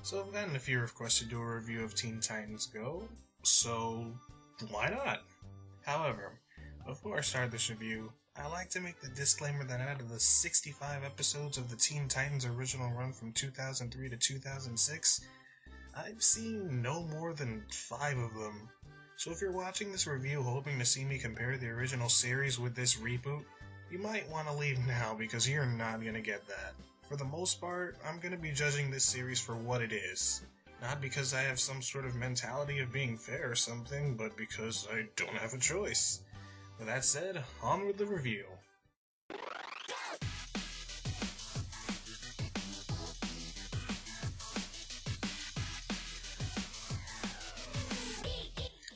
So I've gotten a few requests to do a review of Teen Titans Go, so why not? However, before I start this review, I like to make the disclaimer that out of the 65 episodes of the Teen Titans original run from 2003 to 2006, I've seen no more than 5 of them. So if you're watching this review hoping to see me compare the original series with this reboot, you might want to leave now because you're not going to get that. For the most part, I'm going to be judging this series for what it is. Not because I have some sort of mentality of being fair or something, but because I don't have a choice. With that said, on with the review.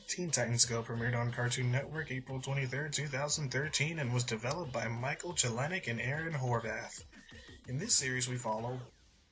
Teen Titans Go premiered on Cartoon Network April 23, 2013 and was developed by Michael Jelenic and Aaron Horvath. In this series we follow,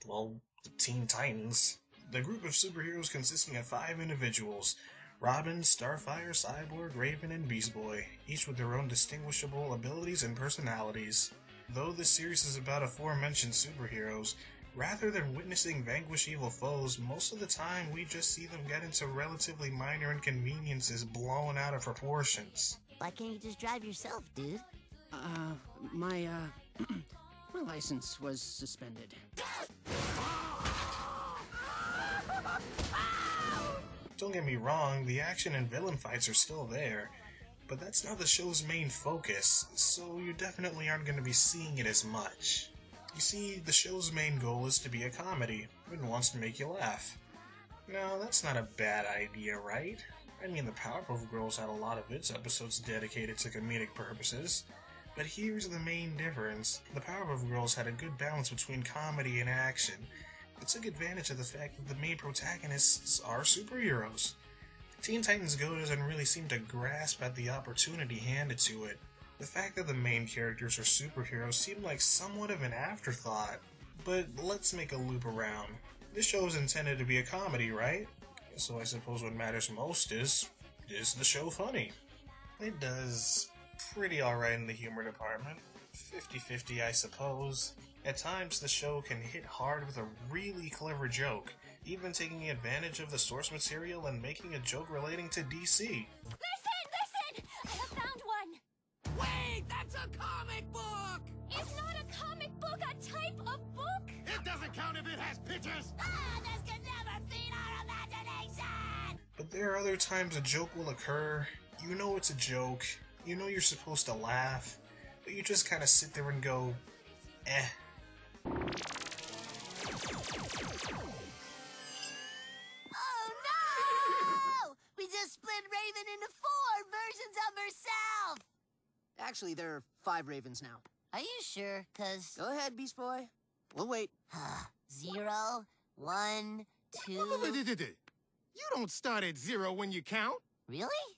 the Teen Titans, the group of superheroes consisting of 5 individuals, Robin, Starfire, Cyborg, Raven, and Beast Boy, each with their own distinguishable abilities and personalities. Though this series is about aforementioned superheroes, rather than witnessing vanquish evil foes, most of the time we just see them get into relatively minor inconveniences blown out of proportions. Why can't you just drive yourself, dude? My license was suspended. Don't get me wrong, the action and villain fights are still there, but that's not the show's main focus, so you definitely aren't going to be seeing it as much. You see, the show's main goal is to be a comedy, and wants to make you laugh. Now, that's not a bad idea, right? I mean, the Powerpuff Girls had a lot of its episodes dedicated to comedic purposes, but here's the main difference. The Powerpuff Girls had a good balance between comedy and action. It took advantage of the fact that the main protagonists are superheroes. Teen Titans Go doesn't really seem to grasp at the opportunity handed to it. The fact that the main characters are superheroes seemed like somewhat of an afterthought. But let's make a loop around. This show is intended to be a comedy, right? So I suppose what matters most is the show funny? It does pretty alright in the humor department. 50-50 I suppose. At times the show can hit hard with a really clever joke, even taking advantage of the source material and making a joke relating to DC. Listen! I have found one! Wait, that's a comic book! Is not a comic book a type of book? It doesn't count if it has pictures! This can never feed our imagination! But there are other times a joke will occur, you know it's a joke, you know you're supposed to laugh, but you just kind of sit there and go, eh. Oh no! We just split Raven into 4 versions of herself! Actually, there are 5 Ravens now. Are you sure? 'Cause... Go ahead, Beast Boy. We'll wait. 0, 1, 2... You don't start at 0 when you count. Really?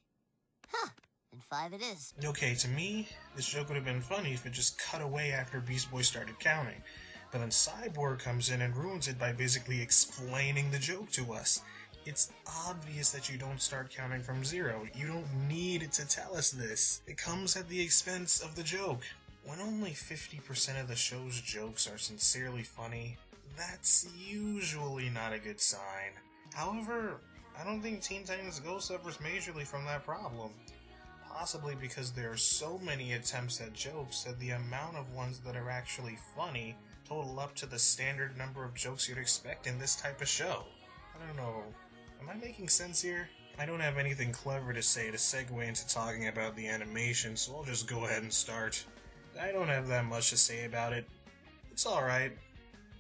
Huh. And 5 it is. Okay, to me, this joke would have been funny if it just cut away after Beast Boy started counting. But then Cyborg comes in and ruins it by basically explaining the joke to us. It's obvious that you don't start counting from 0. You don't need to tell us this. It comes at the expense of the joke. When only 50% of the show's jokes are sincerely funny, that's usually not a good sign. However, I don't think Teen Titans Go suffers majorly from that problem. Possibly because there are so many attempts at jokes that the amount of ones that are actually funny total up to the standard number of jokes you'd expect in this type of show. I don't know, am I making sense here? I don't have anything clever to say to segue into talking about the animation, so I'll just go ahead and start. I don't have that much to say about it. It's alright.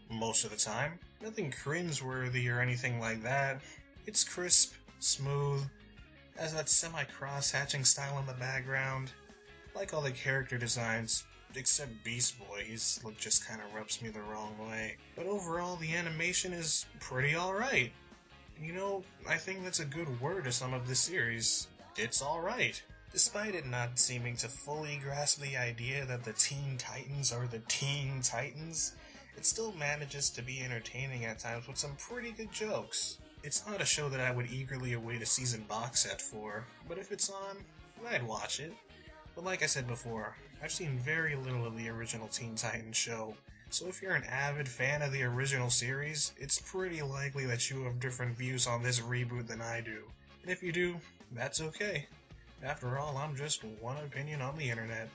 Most of the time. Nothing cringe-worthy or anything like that. It's crisp, smooth, has that semi-cross-hatching style in the background. Like all the character designs, except Beast Boy, his look just kinda rubs me the wrong way. But overall, the animation is pretty alright. You know, I think that's a good word to sum up this series. It's alright. Despite it not seeming to fully grasp the idea that the Teen Titans are the Teen Titans, it still manages to be entertaining at times with some pretty good jokes. It's not a show that I would eagerly await a season box set for, but if it's on, I'd watch it. But like I said before, I've seen very little of the original Teen Titans show, So if you're an avid fan of the original series, it's pretty likely that you have different views on this reboot than I do. And if you do, that's okay. After all, I'm just one opinion on the internet.